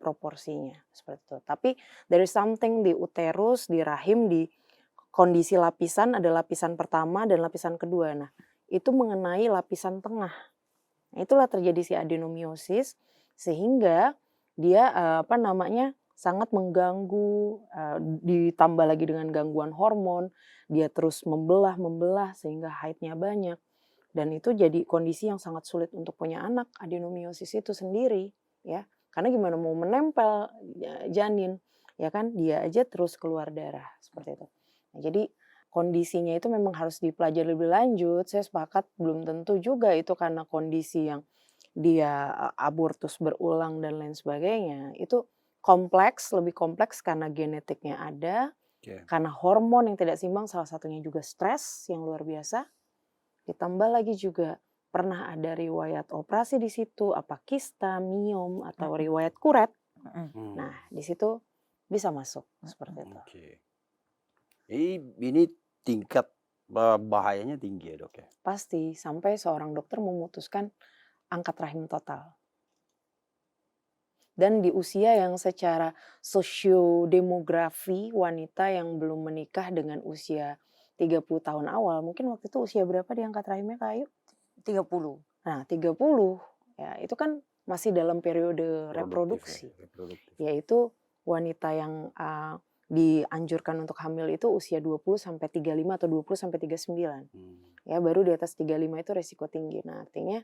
proporsinya seperti itu. Tapi there is something di uterus, di rahim, di kondisi lapisan, ada lapisan pertama dan lapisan kedua. Nah, itu mengenai lapisan tengah. Nah, itulah terjadi si adenomiosis sehingga dia sangat mengganggu, ditambah lagi dengan gangguan hormon, dia terus membelah sehingga haidnya banyak. Dan itu jadi kondisi yang sangat sulit untuk punya anak, adenomiosis itu sendiri, ya. Karena gimana mau menempel janin, ya kan, dia aja terus keluar darah, seperti itu. Nah, jadi kondisinya itu memang harus dipelajari lebih lanjut, saya sepakat belum tentu juga itu karena kondisi yang dia abortus berulang dan lain sebagainya, itu kompleks, lebih kompleks karena genetiknya ada, karena hormon yang tidak seimbang, salah satunya juga stres yang luar biasa. Ditambah lagi juga pernah ada riwayat operasi di situ, apa kista, miom, atau riwayat kuret. Nah, di situ bisa masuk seperti itu. Ini tingkat bahayanya tinggi ya dok ya? Pasti, sampai seorang dokter memutuskan angkat rahim total. Dan di usia yang secara sosiodemografi wanita yang belum menikah dengan usia 30 tahun awal, mungkin waktu itu usia berapa diangkat rahimnya Kak Ayu? 30. Nah 30, ya itu kan masih dalam periode reproduksi. Yaitu wanita yang dianjurkan untuk hamil itu usia 20 sampai 35 atau 20 sampai 39. Ya baru di atas 35 itu resiko tinggi. Nah artinya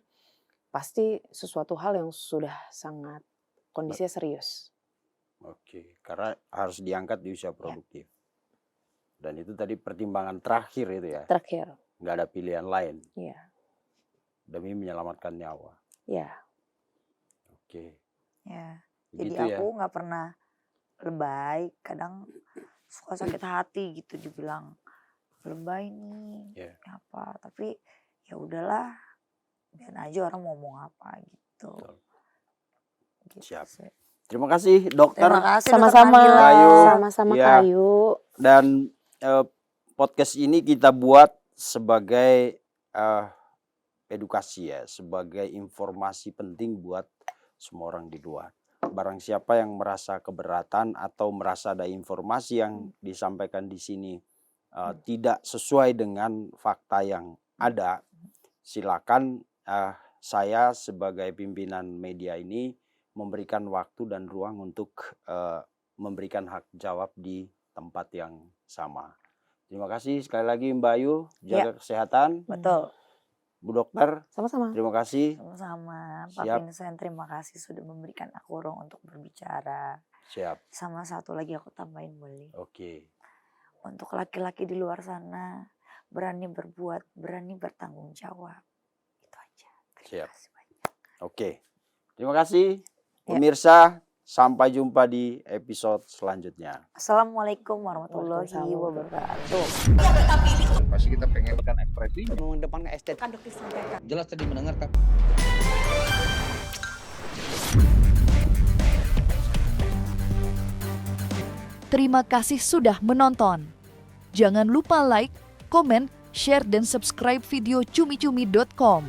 pasti sesuatu hal yang sudah sangat kondisinya serius. Oke, karena harus diangkat di usia produktif. Dan itu tadi pertimbangan terakhir itu ya? Terakhir. Nggak ada pilihan lain? Iya. Demi menyelamatkan nyawa? Iya. Oke. Ya. Jadi Gitu ya. aku nggak pernah lebay, kadang suka sakit hati gitu dibilang lebay nih, Iya. apa. Tapi ya udahlah, biar aja orang mau ngomong apa gitu. Betul. Gitu Siap. sih. Terima kasih dokter Terima kasih Dokter Sama-sama, Nabila. Kayu. sama-sama Ya. Kayu. Dan podcast ini kita buat sebagai edukasi ya, sebagai informasi penting buat semua orang di luar. Barang siapa yang merasa keberatan atau merasa ada informasi yang disampaikan di sini tidak sesuai dengan fakta yang ada, silakan saya sebagai pimpinan media ini memberikan waktu dan ruang untuk memberikan hak jawab di tempat yang sama. Terima kasih sekali lagi Mbak Ayu, jaga kesehatan. Betul. Bu Dokter, Sama-sama. terima kasih. Sama-sama. Pak Siap. Vincent, terima kasih sudah memberikan aku ruang untuk berbicara. Siap. Sama satu lagi aku tambahin boleh. Oke. Untuk laki-laki di luar sana, berani berbuat, berani bertanggung jawab. Itu aja. Terima Siap. kasih banyak. Oke. Terima kasih Ya. pemirsa. Sampai jumpa di episode selanjutnya. Assalamualaikum warahmatullahi Waalaikumsalam. wabarakatuh. Pasti kita pengen kan ekspresi mengedepankan estetika. Kan dokter sampaikan. Jelas tadi mendengarkan. Terima kasih sudah menonton. Jangan lupa like, komen, share, dan subscribe video cumi-cumi.com.